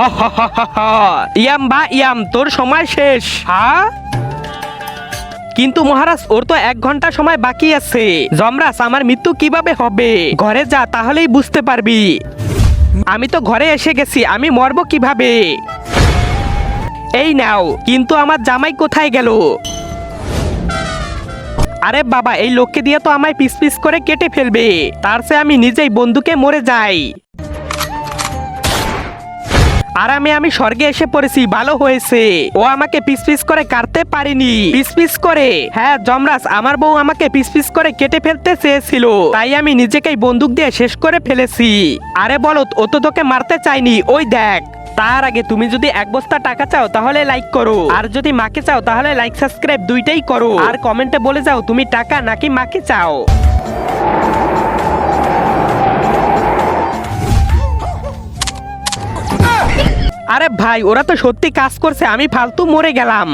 হা হা হা হা হা। Yam বা yam, তোর সময় শেষ। হ্যাঁ, কিন্তু মহারাজ ওর তো 1 ঘন্টা সময় বাকি আছে। যমরাজ, আমার মৃত্যু কিভাবে হবে? ঘরে যা, তাহলেই বুঝতে পারবি। আমি তো ঘরে এসে গেছি, আমি মরবো কিভাবে? এই নাও। কিন্তু আমার জামাই কোথায় গেল? আরে বাবা, এই লোককে দিয়ে তো আমায় পিস পিস করে কেটে ফেলবে। তার চেয়ে আমি নিজেই বন্দুকে মরে যাই। আর আমি স্বর্গে এসে পড়েছি, ভালো হয়েছে। ও আমাকে পিস পিস করে কাটতে পারেনি। পিস পিস করে? হ্যাঁ যমরাজ, আমার বউ আমাকে পিস পিস করে কেটে ফেলতে চেয়েছিল, তাই আমি নিজেকেই বন্দুক দিয়ে শেষ করে ফেলেছি। আরে বলো, ও তো তোকে মারতে চাইনি, ওই দেখ। তার আগে তুমি যদি 1 বস্তা টাকা চাও তাহলে লাইক করো, আর যদি মাকে চাও তাহলে লাইক সাবস্ক্রাইব দুইটাই করো, আর কমেন্টে বলে যাও তুমি টাকা নাকি মাকে চাও। আরে ভাই, ওরা তো সত্যি কাজ করছে, আমি ফালতু মরে গেলাম।